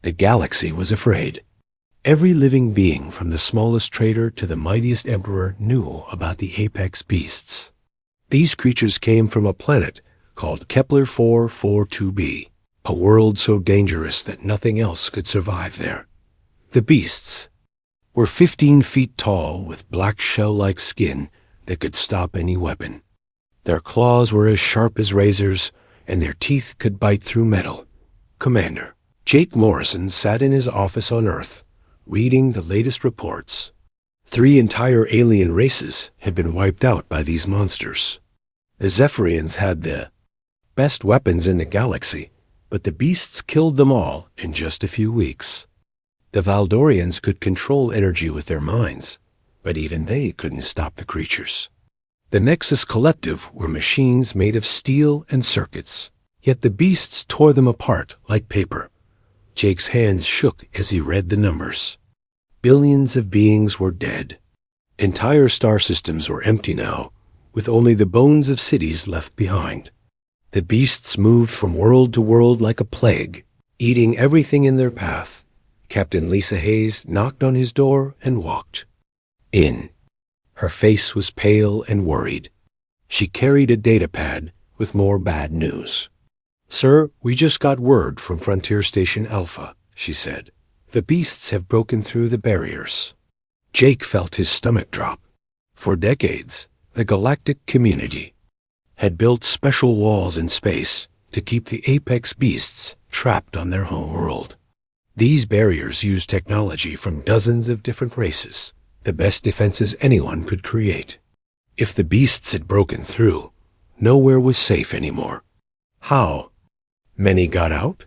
The galaxy was afraid. Every living being, from the smallest trader to the mightiest emperor, knew about the apex beasts. These creatures came from a planet called Kepler 442b, a world so dangerous that nothing else could survive there. The beasts were 15 feet tall with black shell-like skin that could stop any weapon. Their claws were as sharp as razors, and their teeth could bite through metal. Commander Jake Morrison sat in his office on Earth, reading the latest reports. 3 entire alien races had been wiped out by these monsters. The Zephyrians had the best weapons in the galaxy, but the beasts killed them all in just a few weeks. The Valdorians could control energy with their minds, but even they couldn't stop the creatures. The Nexus Collective were machines made of steel and circuits, yet the beasts tore them apart like paper. Jake's hands shook as he read the numbers. Billions of beings were dead. Entire star systems were empty now, with only the bones of cities left behind. The beasts moved from world to world like a plague, eating everything in their path. Captain Lisa Hayes knocked on his door and walked in. Her face was pale and worried. She carried a data pad with more bad news. "Sir, we just got word from Frontier Station Alpha," she said. "The beasts have broken through the barriers." Jake felt his stomach drop. For decades, the galactic community had built special walls in space to keep the apex beasts trapped on their home world. These barriers used technology from dozens of different races, the best defenses anyone could create. If the beasts had broken through, nowhere was safe anymore. How? Many got out?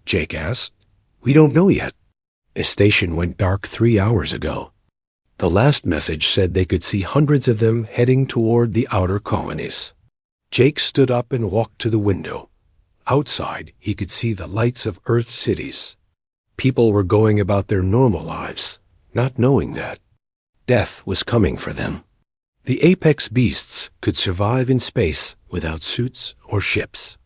Jake asked. "We don't know yet. The station went dark 3 hours ago. The last message said they could see hundreds of them heading toward the outer colonies." Jake stood up and walked to the window. Outside, he could see the lights of Earth cities. People were going about their normal lives, not knowing that death was coming for them. The apex beasts could survive in space without suits or ships.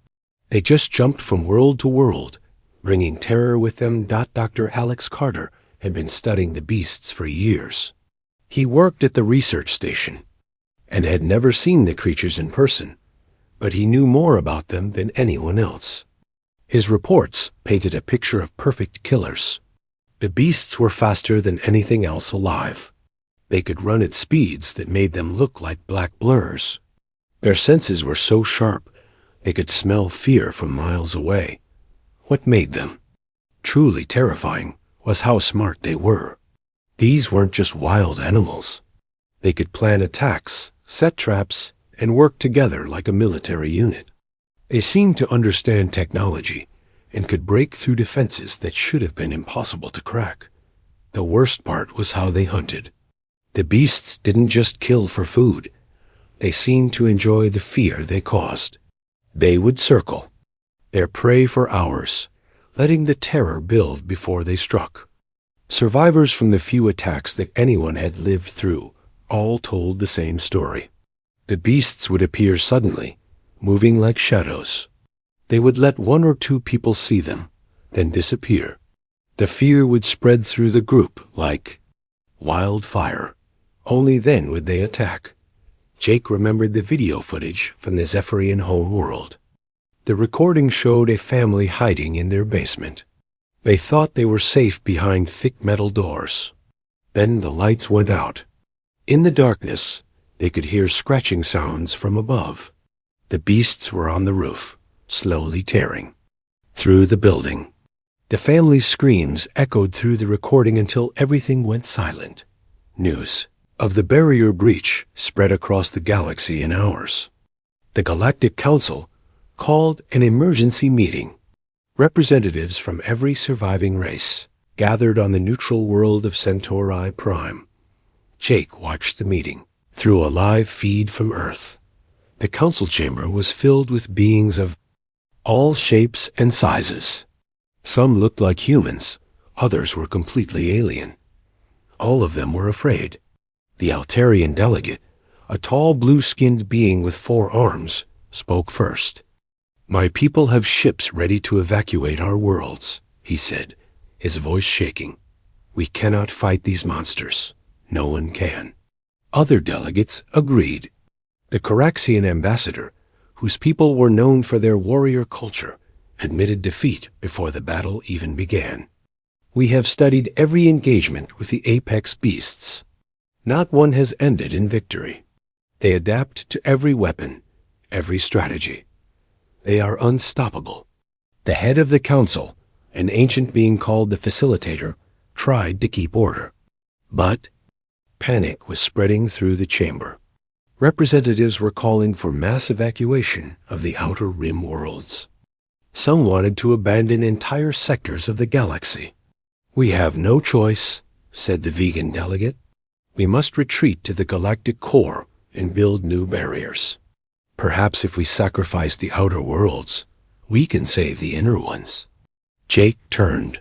They just jumped from world to world, bringing terror with them. Dr. Alex Carter had been studying the beasts for years. He worked at the research station and had never seen the creatures in person, but he knew more about them than anyone else. His reports painted a picture of perfect killers. The beasts were faster than anything else alive. They could run at speeds that made them look like black blurs. Their senses were so sharp they could smell fear from miles away. What made them truly terrifying was how smart they were. These weren't just wild animals. They could plan attacks, set traps, and work together like a military unit. They seemed to understand technology and could break through defenses that should have been impossible to crack. The worst part was how they hunted. The beasts didn't just kill for food. They seemed to enjoy the fear they caused. They would circle their prey for hours, letting the terror build before they struck. Survivors from the few attacks that anyone had lived through all told the same story. The beasts would appear suddenly, moving like shadows. They would let 1 or 2 people see them, then disappear. The fear would spread through the group like wildfire. Only then would they attack. Jake remembered the video footage from the Zephyrian home world. The recording showed a family hiding in their basement. They thought they were safe behind thick metal doors. Then the lights went out. In the darkness, they could hear scratching sounds from above. The beasts were on the roof, slowly tearing through the building. The family's screams echoed through the recording until everything went silent. News of the barrier breach spread across the galaxy in hours. The Galactic Council called an emergency meeting. Representatives from every surviving race gathered on the neutral world of Centauri Prime. Jake watched the meeting through a live feed from Earth. The council chamber was filled with beings of all shapes and sizes. Some looked like humans, others were completely alien. All of them were afraid. The Altarian delegate, a tall blue-skinned being with 4 arms, spoke first. "My people have ships ready to evacuate our worlds," he said. his voice shaking. "We cannot fight these monsters. No one can." Other delegates agreed. The Caraxian ambassador, whose people were known for their warrior culture, admitted defeat before the battle even began. "We have studied every engagement with the apex beasts. Not one has ended in victory. They adapt to every weapon, every strategy. They are unstoppable." The head of the council, an ancient being called the Facilitator, tried to keep order. But panic was spreading through the chamber. Representatives were calling for mass evacuation of the outer rim worlds. Some wanted to abandon entire sectors of the galaxy. "We have no choice," said the vegan delegate. "We must retreat to the galactic core and build new barriers. Perhaps if we sacrifice the outer worlds, we can save the inner ones." Jake turned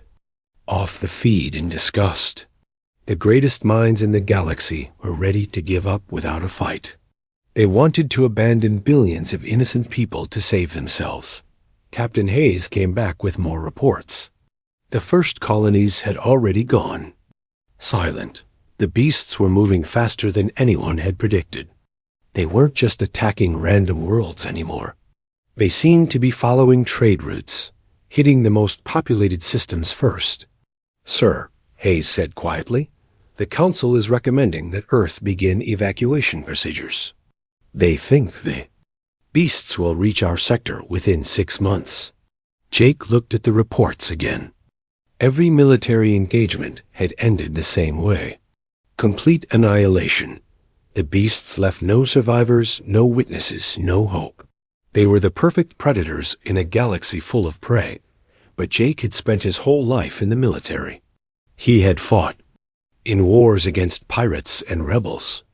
off the feed in disgust. The greatest minds in the galaxy were ready to give up without a fight. They wanted to abandon billions of innocent people to save themselves. Captain Hayes came back with more reports. The first colonies had already gone. Silent, the beasts were moving faster than anyone had predicted. They weren't just attacking random worlds anymore. They seemed to be following trade routes, hitting the most populated systems first. "Sir," Hayes said quietly, "the Council is recommending that Earth begin evacuation procedures. They think the beasts will reach our sector within 6 months." Jake looked at the reports again. Every military engagement had ended the same way. Complete annihilation. The beasts left no survivors, no witnesses, no hope. They were the perfect predators in a galaxy full of prey, but Jake had spent his whole life in the military. He had fought in wars against pirates and rebels.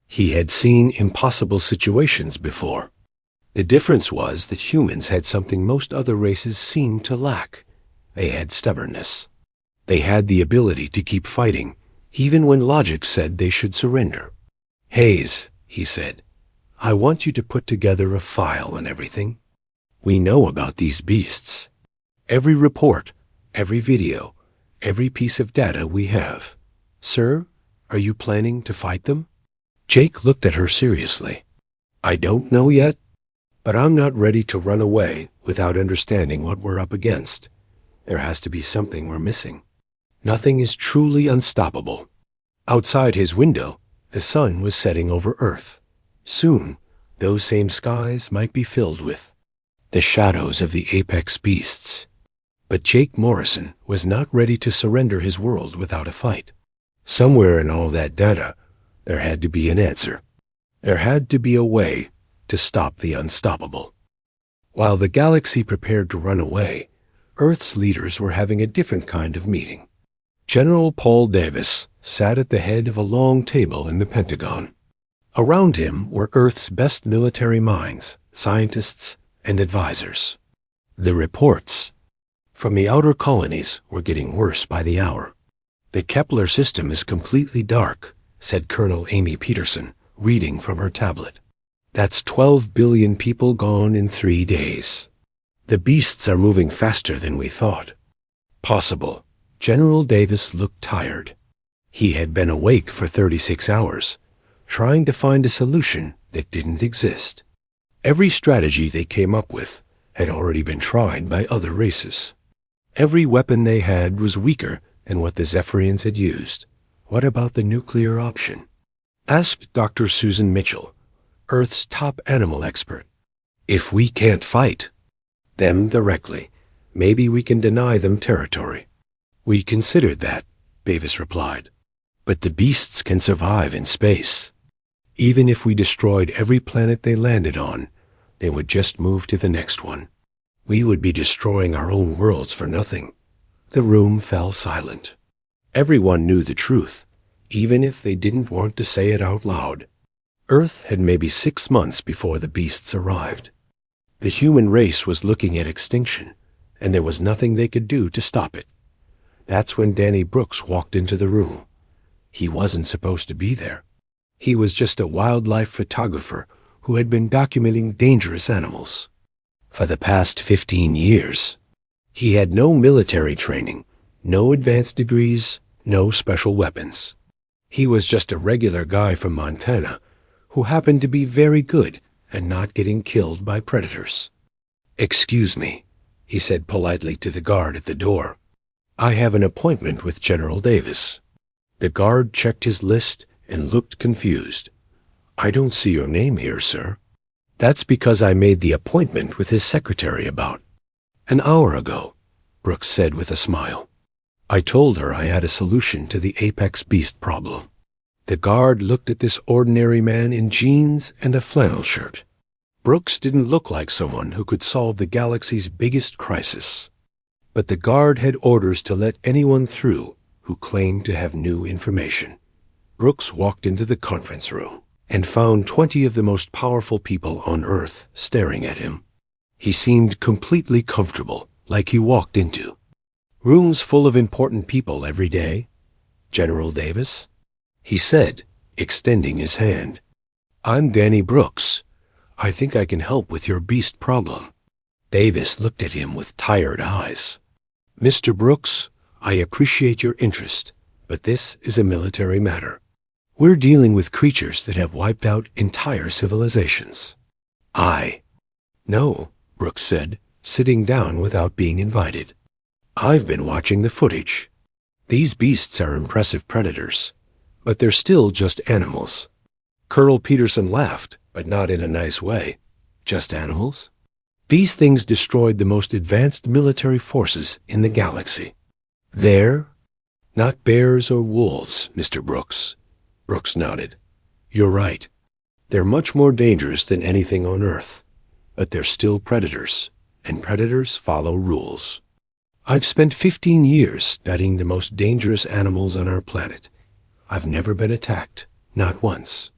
He had seen impossible situations before. The difference was that humans had something most other races seemed to lack. They had stubbornness. They had the ability to keep fighting, even when logic said they should surrender. "Hayes," he said, "I want you to put together a file on everything. We know about these beasts. Every report, every video, every piece of data we have. Sir, are you planning to fight them?" Jake looked at her seriously. "I don't know yet, but I'm not ready to run away without understanding what we're up against. There has to be something we're missing. Nothing is truly unstoppable." Outside his window, the sun was setting over Earth. Soon, those same skies might be filled with the shadows of the apex beasts. But Jake Morrison was not ready to surrender his world without a fight. Somewhere in all that data, there had to be an answer. There had to be a way to stop the unstoppable. While the galaxy prepared to run away, Earth's leaders were having a different kind of meeting. General Paul Davis sat at the head of a long table in the Pentagon. Around him were Earth's best military minds, scientists, and advisors. The reports from the outer colonies were getting worse by the hour. "The Kepler system is completely dark," said Colonel Amy Peterson, reading from her tablet. "That's 12 billion people gone in 3 days. The beasts are moving faster than we thought." Possible. General Davis looked tired. He had been awake for 36 hours, trying to find a solution that didn't exist. Every strategy they came up with had already been tried by other races. Every weapon they had was weaker than what the Zephyrians had used. What about the nuclear option? Asked Dr. Susan Mitchell, Earth's top animal expert. "If we can't fight them directly, maybe we can deny them territory." "We considered that," Davis replied. "But the beasts can survive in space. Even if we destroyed every planet they landed on, they would just move to the next one. We would be destroying our own worlds for nothing." The room fell silent. Everyone knew the truth, even if they didn't want to say it out loud. Earth had maybe 6 months before the beasts arrived. The human race was looking at extinction, and there was nothing they could do to stop it. That's when Danny Brooks walked into the room. He wasn't supposed to be there. He was just a wildlife photographer who had been documenting dangerous animals for the past 15 years. He had no military training, No advanced degrees, no special weapons. He was just a regular guy from Montana who happened to be very good at not getting killed by predators. "Excuse me," he said politely to the guard at the door. "I have an appointment with General Davis." The guard checked his list and looked confused. "I don't see your name here, sir." "That's because I made the appointment with his secretary about an hour ago," Brooks said with a smile. "I told her I had a solution to the apex beast problem." The guard looked at this ordinary man in jeans and a flannel shirt. Brooks didn't look like someone who could solve the galaxy's biggest crisis. But the guard had orders to let anyone through who claimed to have new information. Brooks walked into the conference room and found 20 of the most powerful people on Earth staring at him. He seemed completely comfortable, like he walked into rooms full of important people every day. "General Davis?" he said, extending his hand. "I'm Danny Brooks. I think I can help with your beast problem." Davis looked at him with tired eyes. "Mr. Brooks, I appreciate your interest, but this is a military matter. We're dealing with creatures that have wiped out entire civilizations." "No," Brooks said, sitting down without being invited. "I've been watching the footage. These beasts are impressive predators, but they're still just animals." Colonel Peterson laughed, but not in a nice way. "Just animals? These things destroyed the most advanced military forces in the galaxy. They're not bears or wolves, Mr. Brooks." Brooks nodded. "You're right. They're much more dangerous than anything on Earth, but they're still predators, and predators follow rules. I've spent 15 years studying the most dangerous animals on our planet. I've never been attacked, not once."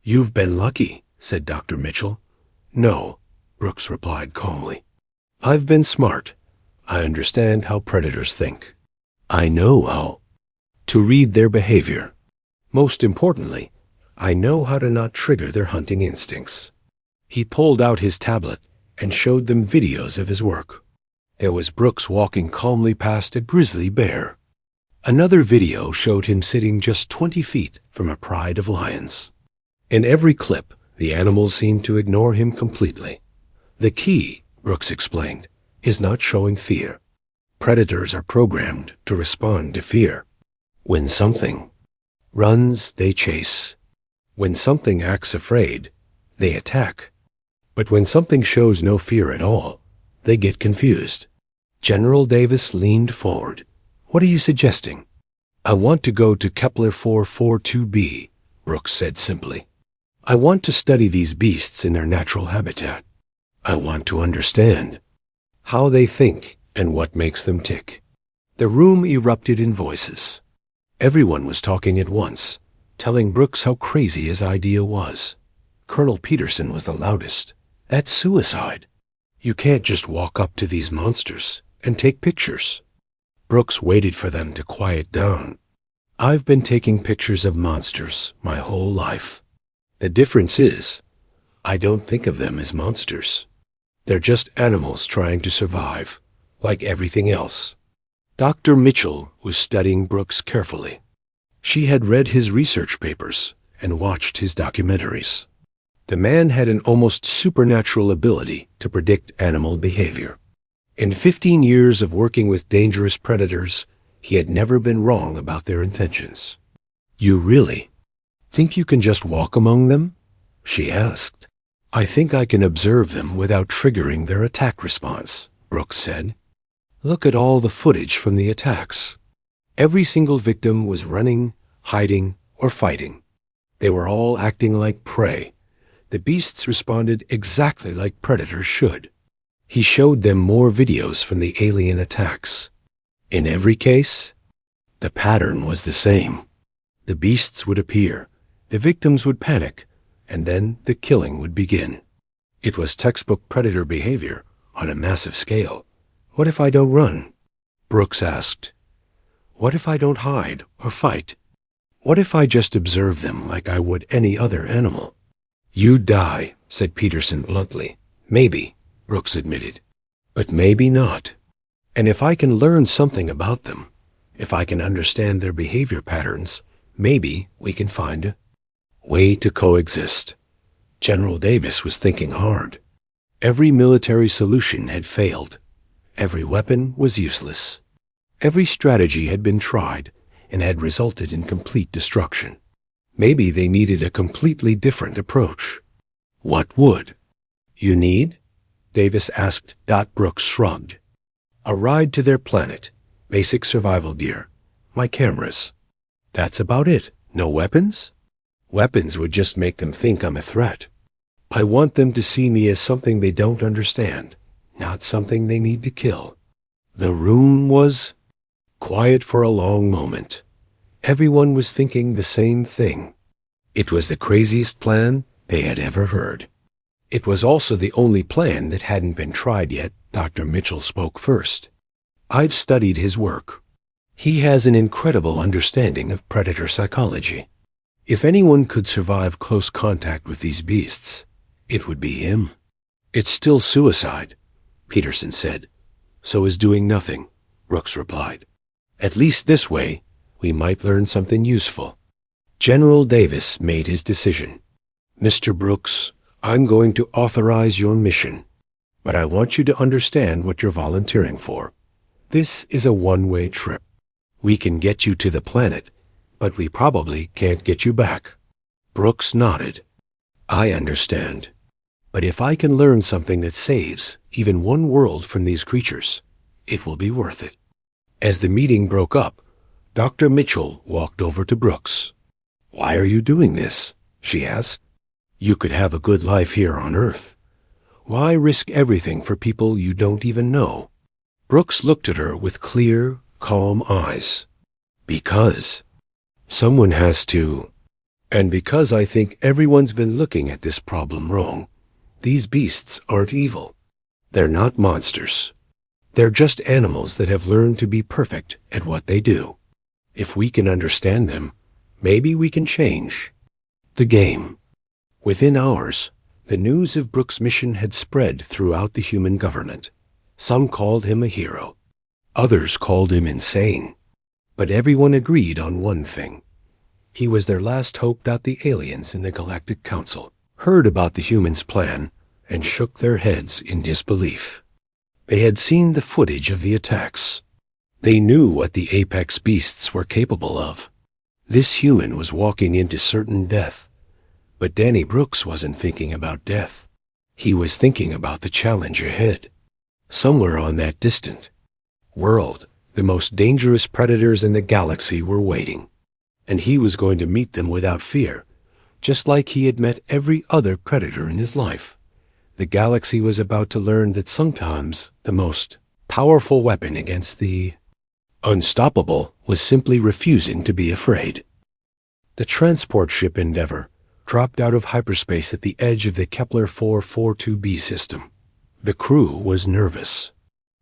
"You've been lucky," said Dr. Mitchell. "No," Brooks replied calmly. "I've been smart. I understand how predators think. I know how to read their behavior. Most importantly, I know how to not trigger their hunting instincts." He pulled out his tablet and showed them videos of his work. There was Brooks walking calmly past a grizzly bear. Another video showed him sitting just 20 feet from a pride of lions. In every clip, the animals seemed to ignore him completely. "The key," Brooks explained, "is not showing fear. Predators are programmed to respond to fear. When something runs, they chase. When something acts afraid, they attack. But when something shows no fear at all, they get confused." General Davis leaned forward. "What are you suggesting?" "I want to go to Kepler 442b," Brooks said simply. "I want to study these beasts in their natural habitat. I want to understand how they think and what makes them tick." The room erupted in voices. Everyone was talking at once, telling Brooks how crazy his idea was. Colonel Peterson was the loudest. "That's suicide. You can't just walk up to these monsters and take pictures." Brooks waited for them to quiet down. "I've been taking pictures of monsters my whole life. The difference is, I don't think of them as monsters. They're just animals trying to survive, like everything else." Dr. Mitchell was studying Brooks carefully. She had read his research papers and watched his documentaries. The man had an almost supernatural ability to predict animal behavior. In 15 years of working with dangerous predators, he had never been wrong about their intentions. "You really think you can just walk among them?" she asked. "I think I can observe them without triggering their attack response," Brooks said. "Look at all the footage from the attacks. Every single victim was running, hiding, or fighting. They were all acting like prey. The beasts responded exactly like predators should." He showed them more videos from the alien attacks. In every case, the pattern was the same. The beasts would appear, the victims would panic, and then the killing would begin. It was textbook predator behavior on a massive scale. "What if I don't run?" Brooks asked. "What if I don't hide or fight? What if I just observe them like I would any other animal?" "You'd die," said Peterson bluntly. "Maybe," Brooks admitted, "but maybe not. And if I can learn something about them, If I can understand their behavior patterns, maybe we can find a way to coexist. General Davis was thinking hard. Every military solution had failed. Every weapon was useless. Every strategy had been tried and had resulted in complete destruction. Maybe they needed a completely different approach. What would? You need? Davis asked. Brooks shrugged. A ride to their planet, basic survival gear, my cameras. That's about it. No weapons? Weapons would just make them think I'm a threat. I want them to see me as something they don't understand, not something they need to kill. The room was quiet for a long moment. Everyone was thinking the same thing. It was the craziest plan they had ever heard. It was also the only plan that hadn't been tried yet. Dr. Mitchell spoke first. I've studied his work. He has an incredible understanding of predator psychology. If anyone could survive close contact with these beasts, it would be him. It's still suicide, Peterson said. So is doing nothing, Brooks replied. At least this way, we might learn something useful. General Davis made his decision. Mr. Brooks, I'm going to authorize your mission, but I want you to understand what you're volunteering for. This is a one-way trip. We can get you to the planet, but we probably can't get you back. Brooks nodded. I understand. But if I can learn something that saves even one world from these creatures, it will be worth it. As the meeting broke up, Dr. Mitchell walked over to Brooks. Why are you doing this? She asked. You could have a good life here on Earth. Why risk everything for people you don't even know? Brooks looked at her with clear, calm eyes. Because someone has to. And because I think everyone's been looking at this problem wrong. These beasts aren't evil. They're not monsters. They're just animals that have learned to be perfect at what they do. If we can understand them, maybe we can change the game. Within hours, the news of Brooks' mission had spread throughout the human government. Some called him a hero. Others called him insane. But everyone agreed on one thing. He was their last hope. The aliens in the Galactic Council heard about the humans' plan and shook their heads in disbelief. They had seen the footage of the attacks. They knew what the apex beasts were capable of. This human was walking into certain death. But Danny Brooks wasn't thinking about death. He was thinking about the challenge ahead. Somewhere on that distant world, the most dangerous predators in the galaxy were waiting. And he was going to meet them without fear, just like he had met every other predator in his life. The galaxy was about to learn that sometimes the most powerful weapon against the unstoppable was simply refusing to be afraid. The transport ship Endeavour dropped out of hyperspace at the edge of the Kepler 442b system. The crew was nervous.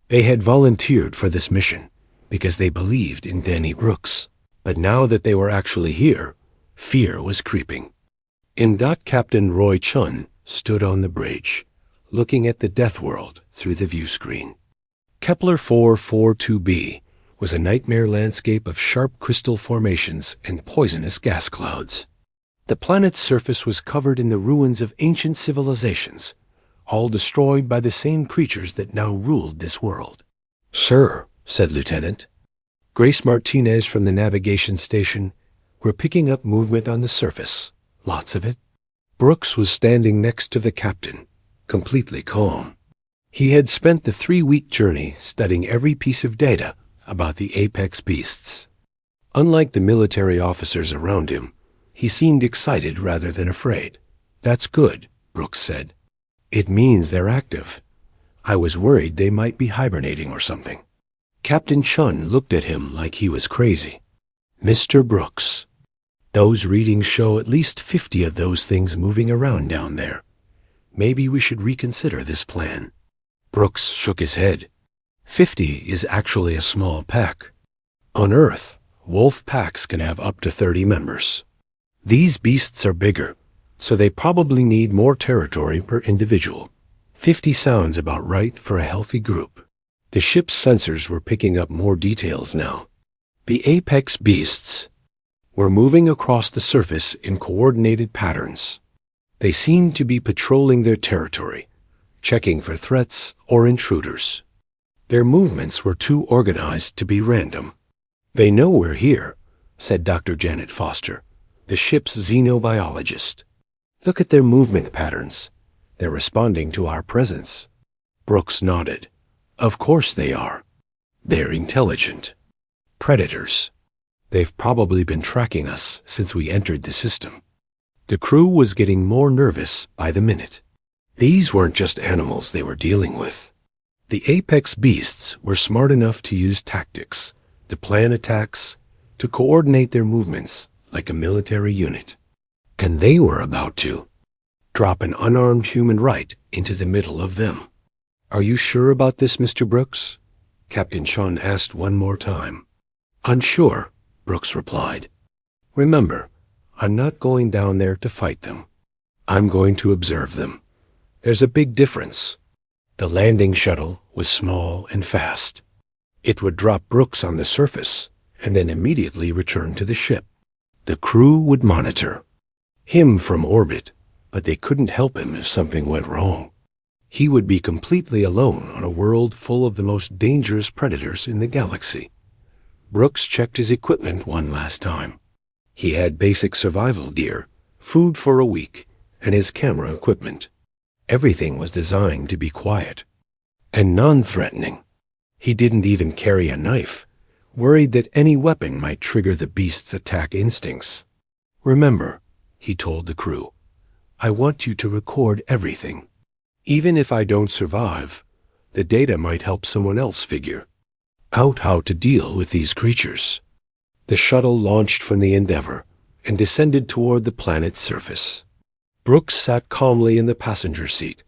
They had volunteered for this mission because they believed in Danny Brooks. But now that they were actually here, fear was creeping. Captain Roy Chun stood on the bridge, looking at the death world through the view screen. Kepler 442b was a nightmare landscape of sharp crystal formations and poisonous gas clouds. The planet's surface was covered in the ruins of ancient civilizations, all destroyed by the same creatures that now ruled this world. Sir, said Lieutenant. Grace Martinez from the navigation station. We're picking up movement on the surface. Lots of it. Brooks was standing next to the captain, completely calm. He had spent the 3-week journey studying every piece of data about the apex beasts. Unlike the military officers around him, he seemed excited rather than afraid. That's good, Brooks said. It means they're active. I was worried they might be hibernating or something. Captain Chun looked at him like he was crazy. Mr. Brooks, those readings show at least 50 of those things moving around down there. Maybe we should reconsider this plan. Brooks shook his head. 50 is actually a small pack. On Earth, wolf packs can have up to 30 members. These beasts are bigger, so they probably need more territory per individual. 50 sounds about right for a healthy group. The ship's sensors were picking up more details now. The apex beasts were moving across the surface in coordinated patterns. They seemed to be patrolling their territory, checking for threats or intruders. Their movements were too organized to be random. "They know we're here," said Dr. Janet Foster, the ship's xenobiologist. "Look at their movement patterns. They're responding to our presence." Brooks nodded. "Of course they are. They're intelligent. Predators. They've probably been tracking us since we entered the system." The crew was getting more nervous by the minute. These weren't just animals they were dealing with. The apex beasts were smart enough to use tactics, to plan attacks, to coordinate their movements like a military unit. And they were about to drop an unarmed human right into the middle of them. "Are you sure about this, Mr. Brooks?" Captain Sean asked one more time. "Unsure," Brooks replied. "Remember, I'm not going down there to fight them. I'm going to observe them. There's a big difference." The landing shuttle was small and fast. It would drop Brooks on the surface and then immediately return to the ship. The crew would monitor him from orbit, but they couldn't help him if something went wrong. He would be completely alone on a world full of the most dangerous predators in the galaxy. Brooks checked his equipment one last time. He had basic survival gear, food for a week, and his camera equipment. Everything was designed to be quiet and non-threatening. He didn't even carry a knife, worried that any weapon might trigger the beast's attack instincts. "Remember," he told the crew, "I want you to record everything. Even if I don't survive, the data might help someone else figure out how to deal with these creatures." The shuttle launched from the Endeavor and descended toward the planet's surface. Brooks sat calmly in the passenger seat,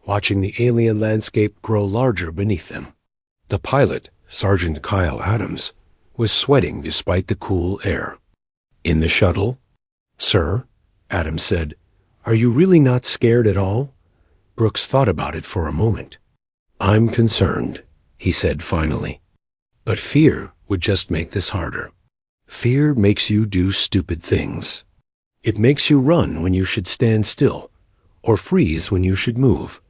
watching the alien landscape grow larger beneath them. The pilot, Sergeant Kyle Adams, was sweating despite the cool air. "In the shuttle?" "Sir," Adams said, "are you really not scared at all?" Brooks thought about it for a moment. "I'm concerned," he said finally. "But fear would just make this harder. Fear makes you do stupid things. It makes you run when you should stand still, or freeze when you should move.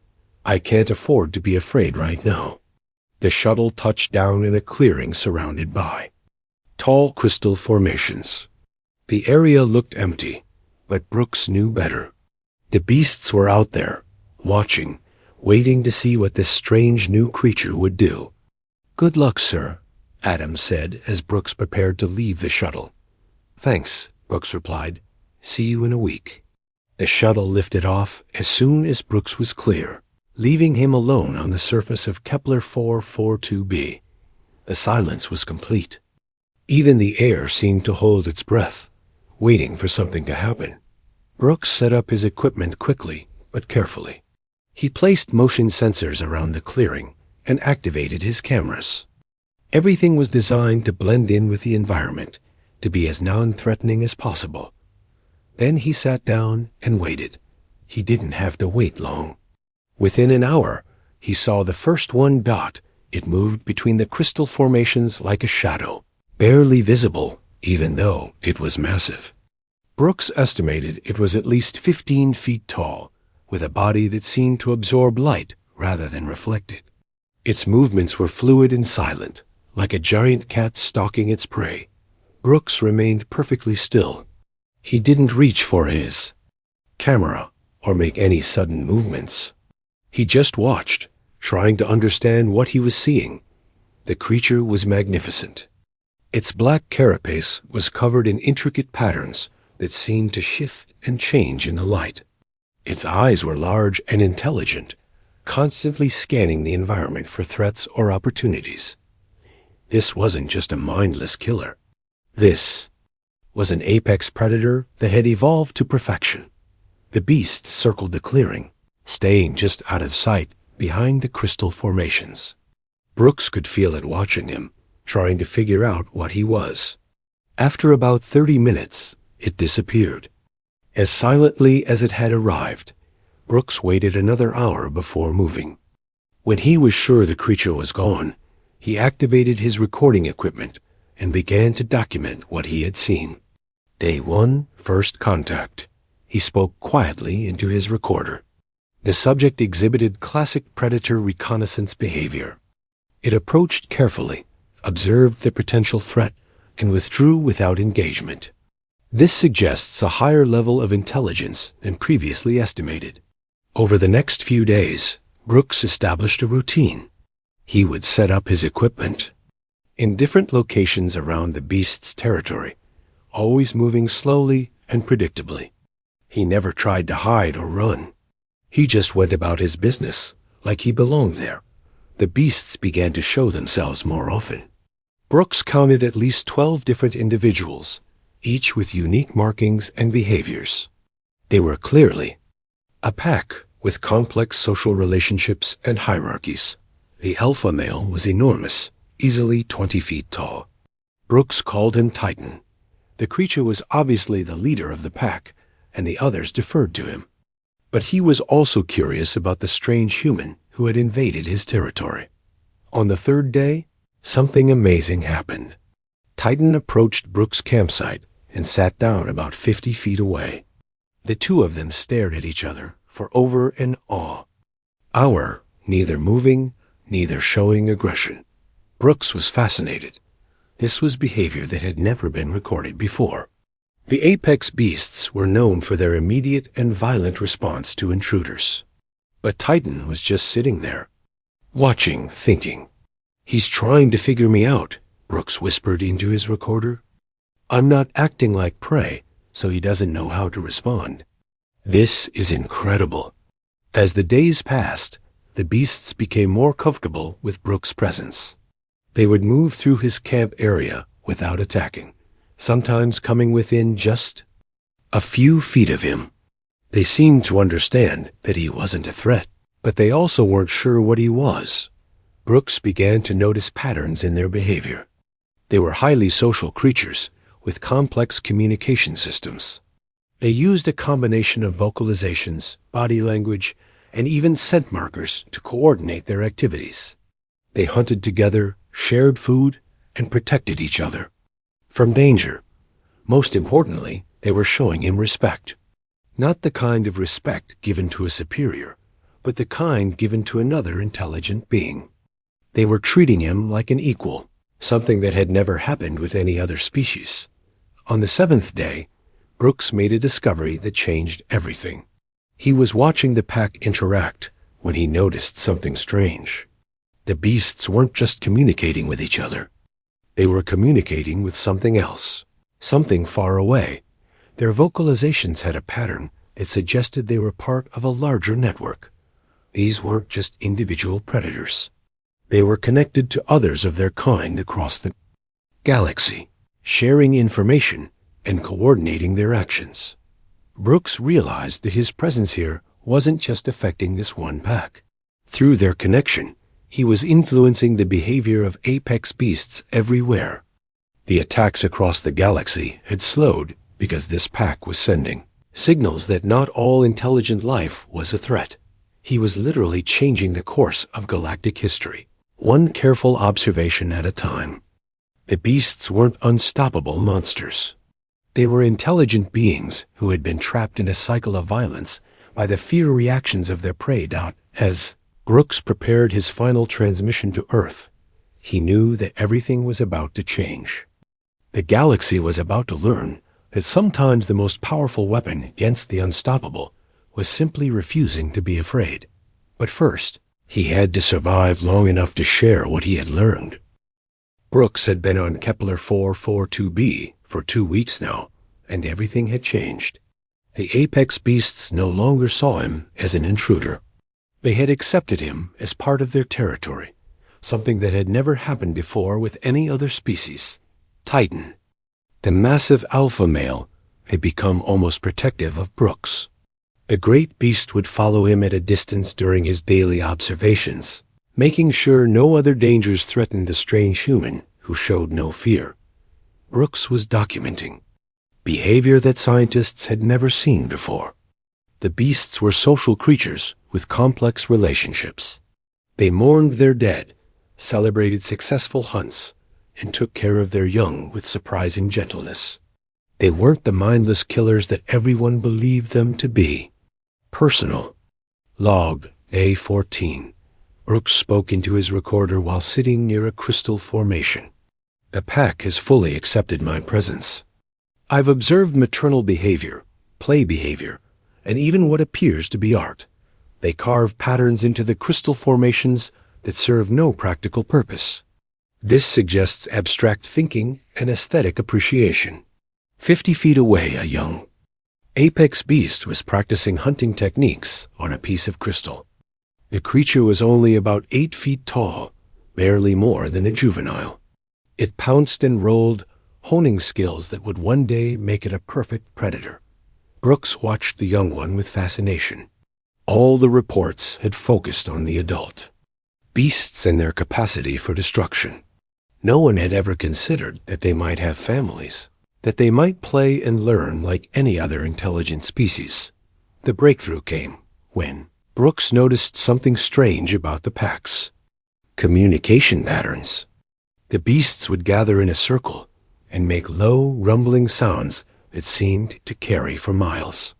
I can't afford to be afraid right now." The shuttle touched down in a clearing surrounded by tall crystal formations. The area looked empty, but Brooks knew better. The beasts were out there, watching, waiting to see what this strange new creature would do. "Good luck, sir," Adams said as Brooks prepared to leave the shuttle. "Thanks," Brooks replied. "See you in a week." The shuttle lifted off as soon as Brooks was clear, leaving him alone on the surface of Kepler 442b. The silence was complete. Even the air seemed to hold its breath, waiting for something to happen. Brooks set up his equipment quickly, but carefully. He placed motion sensors around the clearing and activated his cameras. Everything was designed to blend in with the environment, to be as non-threatening as possible. Then he sat down and waited. He didn't have to wait long. Within an hour, he saw the first one dot. It moved between the crystal formations like a shadow, barely visible, even though it was massive. Brooks estimated it was at least 15 feet tall, with a body that seemed to absorb light rather than reflect it. Its movements were fluid and silent, like a giant cat stalking its prey. Brooks remained perfectly still. He didn't reach for his camera or make any sudden movements. He just watched, trying to understand what he was seeing. The creature was magnificent. Its black carapace was covered in intricate patterns that seemed to shift and change in the light. Its eyes were large and intelligent, constantly scanning the environment for threats or opportunities. This wasn't just a mindless killer. This was an apex predator that had evolved to perfection. The beast circled the clearing, staying just out of sight behind the crystal formations. Brooks could feel it watching him, trying to figure out what he was. After about 30 minutes, it disappeared. As silently as it had arrived, Brooks waited another hour before moving. When he was sure the creature was gone, he activated his recording equipment and began to document what he had seen. Day 1, first contact. He spoke quietly into his recorder. The subject exhibited classic predator reconnaissance behavior. It approached carefully, observed the potential threat, and withdrew without engagement. This suggests a higher level of intelligence than previously estimated. Over the next few days, Brooks established a routine. He would set up his equipment in different locations around the beast's territory, always moving slowly and predictably. He never tried to hide or run. He just went about his business like he belonged there. The beasts began to show themselves more often. Brooks counted at least 12 different individuals, each with unique markings and behaviors. They were clearly a pack with complex social relationships and hierarchies. The alpha male was enormous, easily 20 feet tall. Brooks called him Titan. The creature was obviously the leader of the pack, and the others deferred to him. But he was also curious about the strange human who had invaded his territory. On the third day, something amazing happened. Titan approached Brooks' campsite and sat down about 50 feet away. The two of them stared at each other for over an hour, neither moving, neither showing aggression. Brooks was fascinated. This was behavior that had never been recorded before. The apex beasts were known for their immediate and violent response to intruders. But Titan was just sitting there, watching, thinking. "He's trying to figure me out," Brooks whispered into his recorder. "I'm not acting like prey, so he doesn't know how to respond." This is incredible. As the days passed, the beasts became more comfortable with Brooks' presence. They would move through his camp area without attacking, sometimes coming within just a few feet of him. They seemed to understand that he wasn't a threat, but they also weren't sure what he was. Brooks began to notice patterns in their behavior. They were highly social creatures with complex communication systems. They used a combination of vocalizations, body language, and even scent markers to coordinate their activities. They hunted together, shared food, and protected each other from danger. Most importantly, they were showing him respect. Not the kind of respect given to a superior, but the kind given to another intelligent being. They were treating him like an equal, something that had never happened with any other species. On the 7th day, Brooks made a discovery that changed everything. He was watching the pack interact when he noticed something strange. The beasts weren't just communicating with each other. They were communicating with something else, something far away. Their vocalizations had a pattern that suggested they were part of a larger network. These weren't just individual predators. They were connected to others of their kind across the galaxy, sharing information and coordinating their actions. Brooks realized that his presence here wasn't just affecting this one pack. Through their connection, he was influencing the behavior of apex beasts everywhere. The attacks across the galaxy had slowed because this pack was sending signals that not all intelligent life was a threat. He was literally changing the course of galactic history, one careful observation at a time. The beasts weren't unstoppable monsters. They were intelligent beings who had been trapped in a cycle of violence by the fear reactions of their prey. As Brooks prepared his final transmission to Earth, he knew that everything was about to change. The galaxy was about to learn that sometimes the most powerful weapon against the unstoppable was simply refusing to be afraid. But first, he had to survive long enough to share what he had learned. Brooks had been on Kepler 442b for 2 weeks now, and everything had changed. The apex beasts no longer saw him as an intruder. They had accepted him as part of their territory, something that had never happened before with any other species. Titan, the massive alpha male, had become almost protective of Brooks. The great beast would follow him at a distance during his daily observations, making sure no other dangers threatened the strange human who showed no fear. Brooks was documenting behavior that scientists had never seen before. The beasts were social creatures with complex relationships. They mourned their dead, celebrated successful hunts, and took care of their young with surprising gentleness. They weren't the mindless killers that everyone believed them to be. Personal. Log A14. Brooks spoke into his recorder while sitting near a crystal formation. The pack has fully accepted my presence. I've observed maternal behavior, play behavior, and even what appears to be art. They carve patterns into the crystal formations that serve no practical purpose. This suggests abstract thinking and aesthetic appreciation. 50 feet away, a young apex beast was practicing hunting techniques on a piece of crystal. The creature was only about 8 feet tall, barely more than a juvenile. It pounced and rolled, honing skills that would one day make it a perfect predator. Brooks watched the young one with fascination. All the reports had focused on the adult. Beasts and their capacity for destruction. No one had ever considered that they might have families, that they might play and learn like any other intelligent species. The breakthrough came when Brooks noticed something strange about the packs. Communication patterns. The beasts would gather in a circle and make low, rumbling sounds that seemed to carry for miles.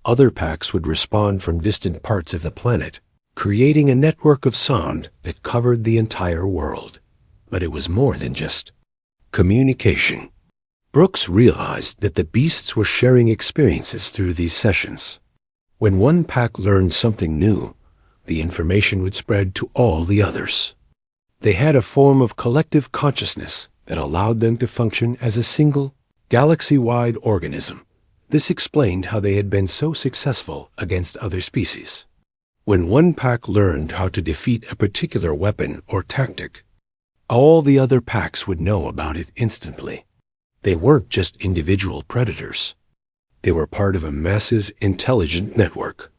Other packs would respond from distant parts of the planet, creating a network of sound that covered the entire world. But it was more than just communication. Brooks realized that the beasts were sharing experiences through these sessions. When one pack learned something new, the information would spread to all the others. They had a form of collective consciousness that allowed them to function as a single, galaxy-wide organism. This explained how they had been so successful against other species. When one pack learned how to defeat a particular weapon or tactic, all the other packs would know about it instantly. They weren't just individual predators. They were part of a massive, intelligent network.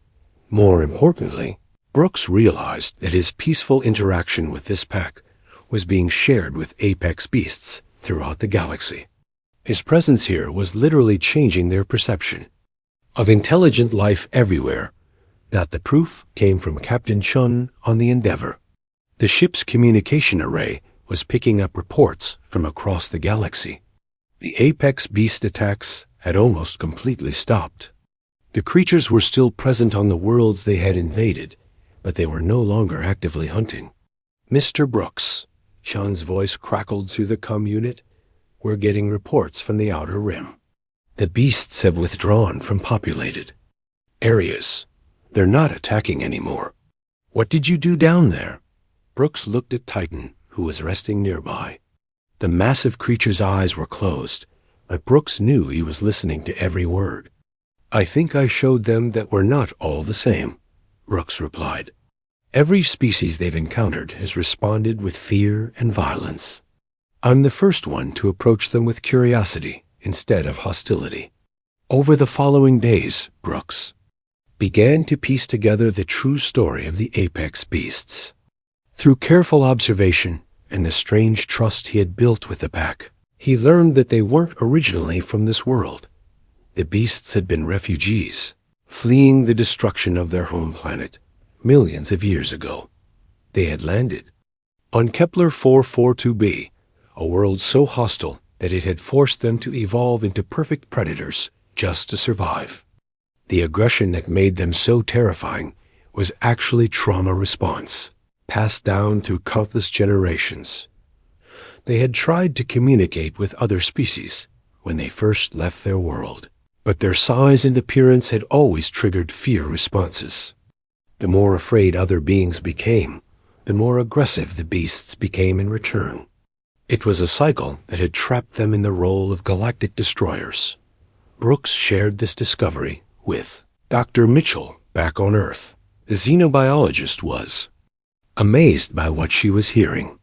More importantly, Brooks realized that his peaceful interaction with this pack was being shared with apex beasts throughout the galaxy. His presence here was literally changing their perception of intelligent life everywhere. That the proof came from Captain Chun on the Endeavor. The ship's communication array was picking up reports from across the galaxy. The apex beast attacks had almost completely stopped. The creatures were still present on the worlds they had invaded, but they were no longer actively hunting. Mr. Brooks, Chun's voice crackled through the comm unit. We're getting reports from the Outer Rim. The beasts have withdrawn from populated areas. They're not attacking anymore. What did you do down there? Brooks looked at Titan, who was resting nearby. The massive creature's eyes were closed, but Brooks knew he was listening to every word. I think I showed them that we're not all the same, Brooks replied. Every species they've encountered has responded with fear and violence. I'm the first one to approach them with curiosity instead of hostility. Over the following days, Brooks began to piece together the true story of the apex beasts. Through careful observation and the strange trust he had built with the pack, he learned that they weren't originally from this world. The beasts had been refugees, fleeing the destruction of their home planet millions of years ago. They had landed on Kepler 442b, a world so hostile that it had forced them to evolve into perfect predators just to survive. The aggression that made them so terrifying was actually trauma response, passed down through countless generations. They had tried to communicate with other species when they first left their world, but their size and appearance had always triggered fear responses. The more afraid other beings became, the more aggressive the beasts became in return. It was a cycle that had trapped them in the role of galactic destroyers. Brooks shared this discovery with Dr. Mitchell back on Earth. The xenobiologist was amazed by what she was hearing.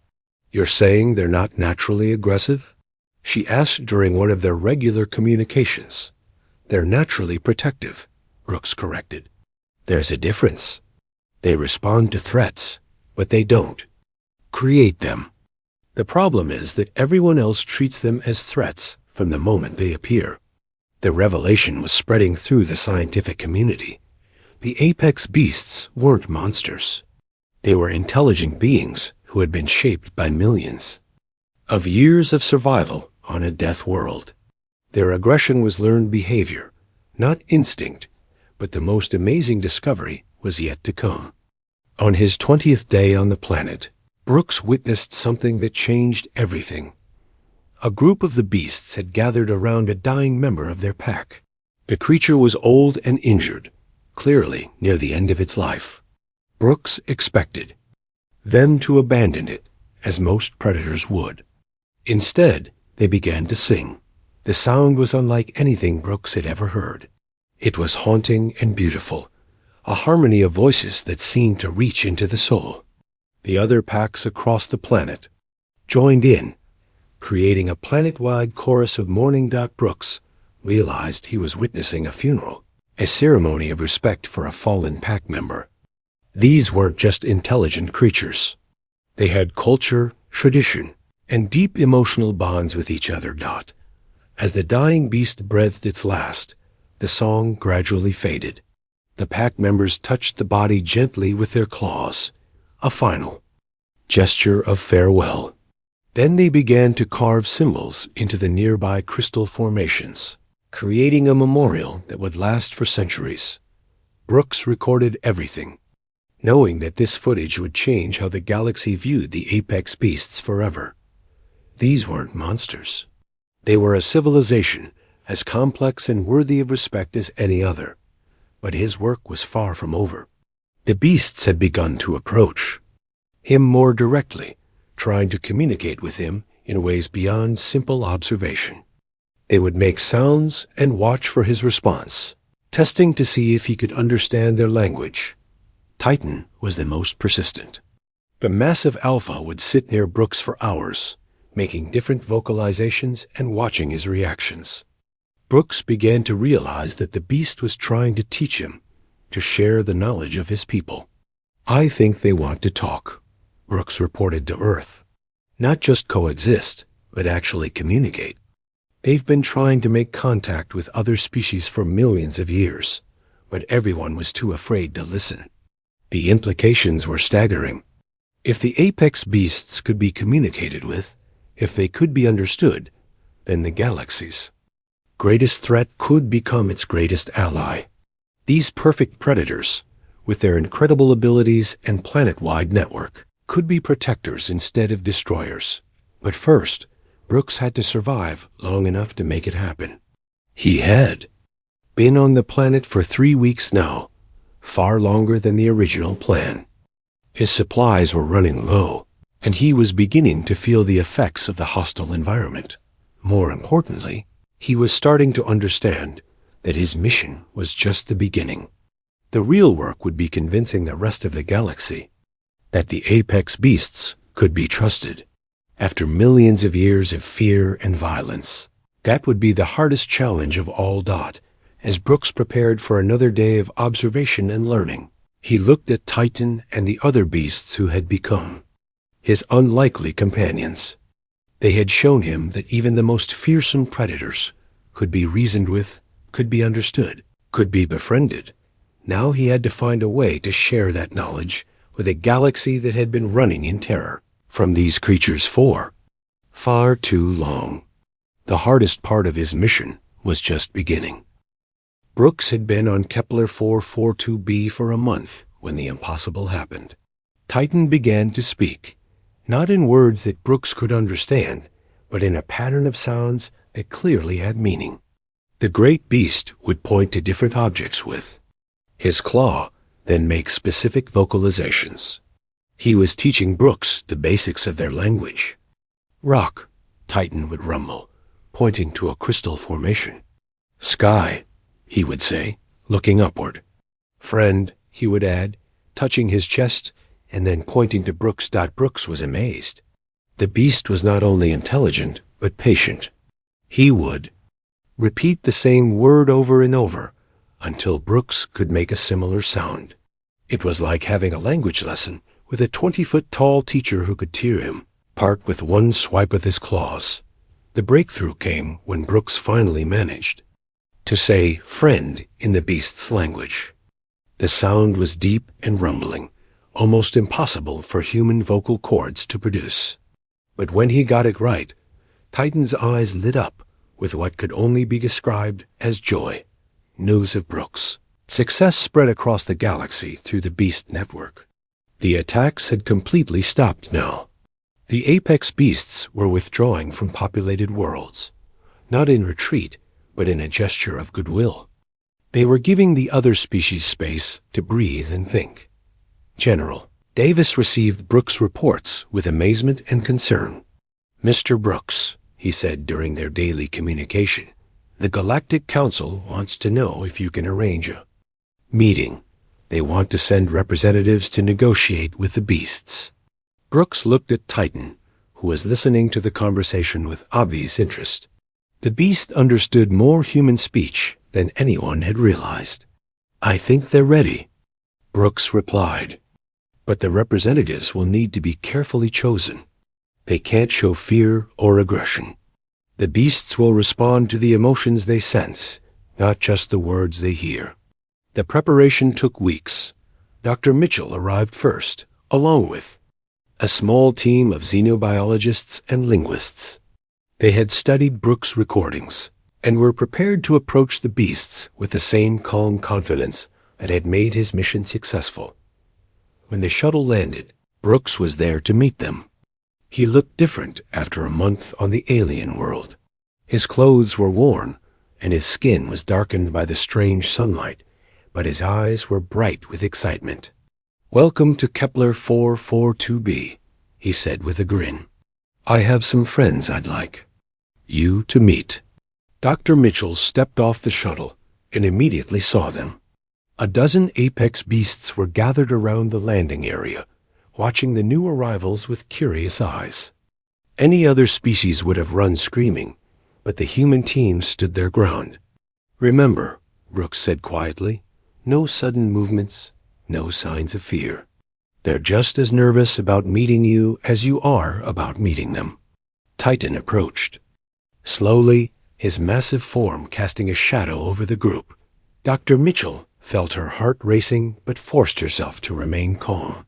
You're saying they're not naturally aggressive? She asked during one of their regular communications. They're naturally protective, Brooks corrected. There's a difference. They respond to threats, but they don't create them. The problem is that everyone else treats them as threats from the moment they appear. The revelation was spreading through the scientific community. The apex beasts weren't monsters. They were intelligent beings who had been shaped by millions of years of survival on a death world. Their aggression was learned behavior, not instinct, but the most amazing discovery was yet to come. On his 20th day on the planet, Brooks witnessed something that changed everything. A group of the beasts had gathered around a dying member of their pack. The creature was old and injured, clearly near the end of its life. Brooks expected them to abandon it, as most predators would. Instead, they began to sing. The sound was unlike anything Brooks had ever heard. It was haunting and beautiful, a harmony of voices that seemed to reach into the soul. The other packs across the planet joined in, creating a planet-wide chorus of mourning. Brooks realized he was witnessing a funeral, a ceremony of respect for a fallen pack member. These weren't just intelligent creatures. They had culture, tradition, and deep emotional bonds with each other. As the dying beast breathed its last, the song gradually faded. The pack members touched the body gently with their claws, a final gesture of farewell. Then they began to carve symbols into the nearby crystal formations, creating a memorial that would last for centuries. Brooks recorded everything, knowing that this footage would change how the galaxy viewed the apex beasts forever. These weren't monsters. They were a civilization as complex and worthy of respect as any other. But his work was far from over. The beasts had begun to approach him more directly, trying to communicate with him in ways beyond simple observation. They would make sounds and watch for his response, testing to see if he could understand their language. Titan was the most persistent. The massive alpha would sit near Brooks for hours, making different vocalizations and watching his reactions. Brooks began to realize that the beast was trying to teach him, to share the knowledge of his people. "I think they want to talk," Brooks reported to Earth. "Not just coexist, but actually communicate. They've been trying to make contact with other species for millions of years, but everyone was too afraid to listen." The implications were staggering. If the apex beasts could be communicated with, if they could be understood, then the galaxy's greatest threat could become its greatest ally. These perfect predators, with their incredible abilities and planet-wide network, could be protectors instead of destroyers. But first, Brooks had to survive long enough to make it happen. He had been on the planet for 3 weeks now, far longer than the original plan. His supplies were running low, and he was beginning to feel the effects of the hostile environment. More importantly, he was starting to understand that his mission was just the beginning. The real work would be convincing the rest of the galaxy that the apex beasts could be trusted. After millions of years of fear and violence, that would be the hardest challenge of all. As Brooks prepared for another day of observation and learning, he looked at Titan and the other beasts who had become his unlikely companions. They had shown him that even the most fearsome predators could be reasoned with, could be understood, could be befriended. Now he had to find a way to share that knowledge with a galaxy that had been running in terror from these creatures for far too long. The hardest part of his mission was just beginning. Brooks had been on Kepler 442b for a month when the impossible happened. Titan began to speak, not in words that Brooks could understand, but in a pattern of sounds that clearly had meaning. The great beast would point to different objects with his claw, then make specific vocalizations. He was teaching Brooks the basics of their language. "Rock," Titan would rumble, pointing to a crystal formation. "Sky," he would say, looking upward. "Friend," he would add, touching his chest and then pointing to Brooks. Brooks was amazed. The beast was not only intelligent, but patient. He would repeat the same word over and over until Brooks could make a similar sound. It was like having a language lesson with a 20-foot-tall teacher who could tear him apart with one swipe of his claws. The breakthrough came when Brooks finally managed to say "friend" in the beast's language. The sound was deep and rumbling, almost impossible for human vocal cords to produce. But when he got it right, Titan's eyes lit up with what could only be described as joy. News of Brooks' success spread across the galaxy through the Beast Network. The attacks had completely stopped now. The apex beasts were withdrawing from populated worlds, not in retreat, but in a gesture of goodwill. They were giving the other species space to breathe and think. General Davis received Brooks' reports with amazement and concern. "Mr. Brooks," he said during their daily communication, "the Galactic Council wants to know if you can arrange a meeting. They want to send representatives to negotiate with the beasts." Brooks looked at Titan, who was listening to the conversation with obvious interest. The beast understood more human speech than anyone had realized. "I think they're ready," Brooks replied. "But the representatives will need to be carefully chosen. They can't show fear or aggression. The beasts will respond to the emotions they sense, not just the words they hear." The preparation took weeks. Dr. Mitchell arrived first, along with a small team of xenobiologists and linguists. They had studied Brooks' recordings and were prepared to approach the beasts with the same calm confidence that had made his mission successful. When the shuttle landed, Brooks was there to meet them. He looked different after a month on the alien world. His clothes were worn, and his skin was darkened by the strange sunlight, but his eyes were bright with excitement. "Welcome to Kepler 442b, he said with a grin. "I have some friends I'd like you to meet." Dr. Mitchell stepped off the shuttle and immediately saw them. A dozen apex beasts were gathered around the landing area, watching the new arrivals with curious eyes. Any other species would have run screaming, but the human team stood their ground. "Remember," Brooks said quietly, "no sudden movements, no signs of fear. They're just as nervous about meeting you as you are about meeting them." Titan approached. Slowly, his massive form casting a shadow over the group. Dr. Mitchell felt her heart racing but forced herself to remain calm.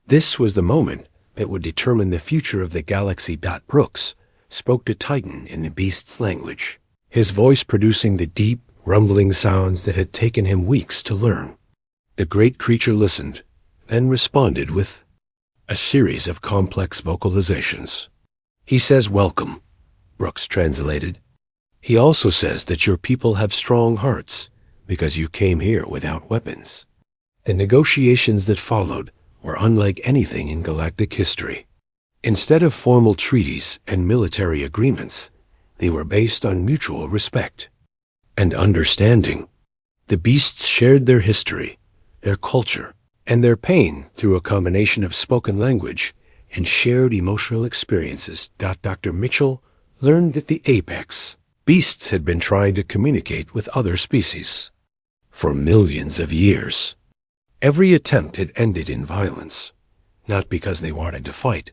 This was the moment that would determine the future of the galaxy. Brooks spoke to Titan in the beast's language, his voice producing the deep, rumbling sounds that had taken him weeks to learn. The great creature listened, then responded with a series of complex vocalizations. "He says welcome," Brooks translated. "He also says that your people have strong hearts because you came here without weapons." The negotiations that followed were unlike anything in galactic history. Instead of formal treaties and military agreements, they were based on mutual respect and understanding. The beasts shared their history, their culture, and their pain through a combination of spoken language and shared emotional experiences. Dr. Mitchell learned that the apex beasts had been trying to communicate with other species for millions of years. Every attempt had ended in violence, not because they wanted to fight,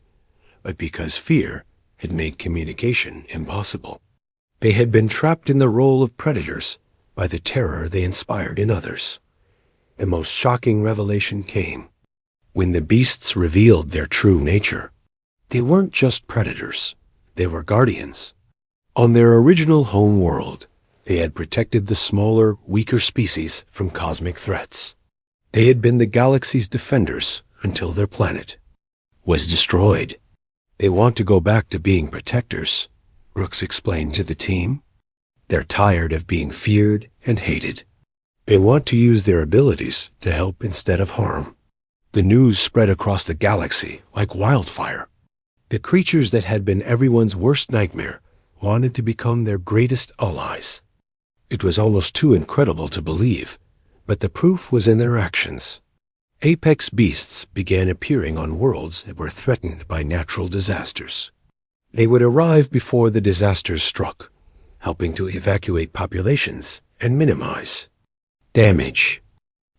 but because fear had made communication impossible. They had been trapped in the role of predators by the terror they inspired in others. The most shocking revelation came when the beasts revealed their true nature. They weren't just predators, they were guardians. On their original home world, they had protected the smaller, weaker species from cosmic threats. They had been the galaxy's defenders until their planet was destroyed. "They want to go back to being protectors," Brooks explained to the team. "They're tired of being feared and hated. They want to use their abilities to help instead of harm." The news spread across the galaxy like wildfire. The creatures that had been everyone's worst nightmare wanted to become their greatest allies. It was almost too incredible to believe, but the proof was in their actions. Apex beasts began appearing on worlds that were threatened by natural disasters. They would arrive before the disasters struck, helping to evacuate populations and minimize damage.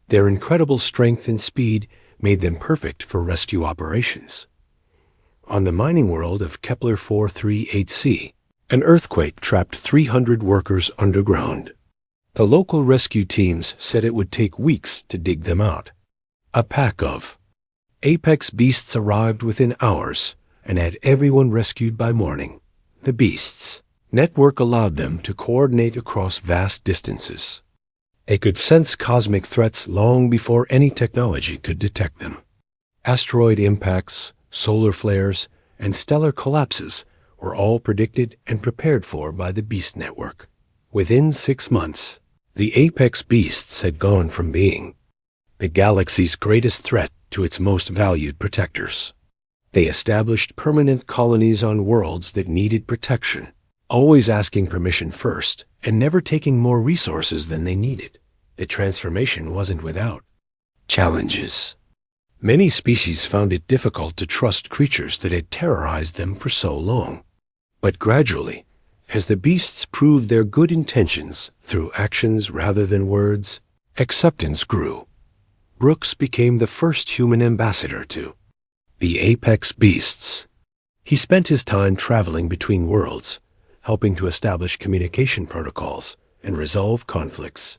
Their incredible strength and speed made them perfect for rescue operations. On the mining world of Kepler 438c, an earthquake trapped 300 workers underground. The local rescue teams said it would take weeks to dig them out. A pack of apex beasts arrived within hours, and had everyone rescued by morning. The Beasts network allowed them to coordinate across vast distances. It could sense cosmic threats long before any technology could detect them. Asteroid impacts, solar flares, and stellar collapses were all predicted and prepared for by the Beast Network. Within 6 months, the apex beasts had gone from being the galaxy's greatest threat to its most valued protectors. They established permanent colonies on worlds that needed protection, always asking permission first and never taking more resources than they needed. The transformation wasn't without challenges. Many species found it difficult to trust creatures that had terrorized them for so long. But gradually, as the beasts proved their good intentions through actions rather than words, acceptance grew. Brooks became the first human ambassador to the apex beasts. He spent his time traveling between worlds, helping to establish communication protocols and resolve conflicts.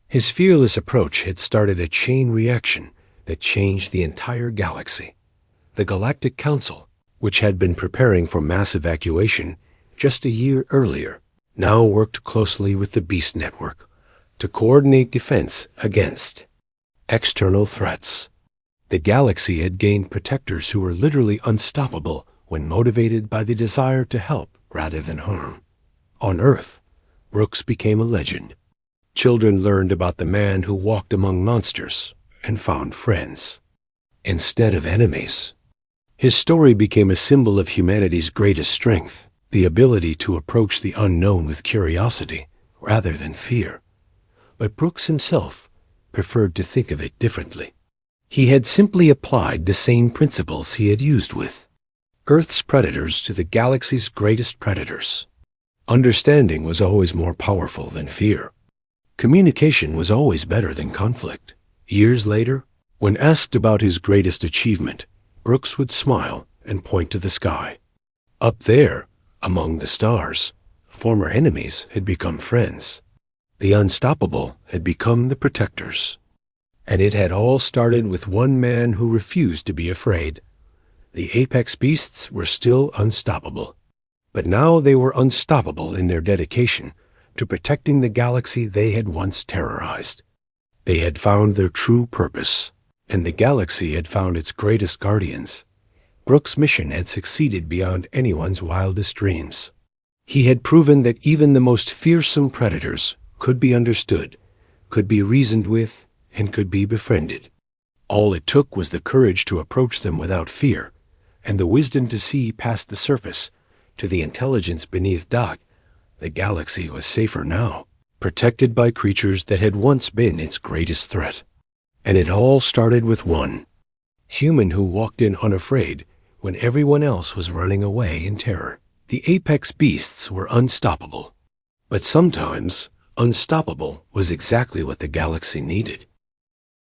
His fearless approach had started a chain reaction that changed the entire galaxy. The Galactic Council, which had been preparing for mass evacuation just a year earlier, now worked closely with the Beast Network to coordinate defense against external threats. The galaxy had gained protectors who were literally unstoppable when motivated by the desire to help rather than harm. On Earth, Brooks became a legend. Children learned about the man who walked among monsters and found friends instead of enemies. His story became a symbol of humanity's greatest strength, the ability to approach the unknown with curiosity rather than fear. But Brooks himself preferred to think of it differently. He had simply applied the same principles he had used with Earth's predators to the galaxy's greatest predators. Understanding was always more powerful than fear. Communication was always better than conflict. Years later, when asked about his greatest achievement, Brooks would smile and point to the sky. Up there, among the stars, former enemies had become friends. The unstoppable had become the protectors. And it had all started with one man who refused to be afraid. The apex beasts were still unstoppable, but now they were unstoppable in their dedication to protecting the galaxy they had once terrorized. They had found their true purpose, and the galaxy had found its greatest guardians. Brooks' mission had succeeded beyond anyone's wildest dreams. He had proven that even the most fearsome predators could be understood, could be reasoned with, and could be befriended. All it took was the courage to approach them without fear, and the wisdom to see past the surface to the intelligence beneath Doc. The galaxy was safer now, protected by creatures that had once been its greatest threat. And it all started with one human who walked in unafraid when everyone else was running away in terror. The apex beasts were unstoppable, but sometimes unstoppable was exactly what the galaxy needed.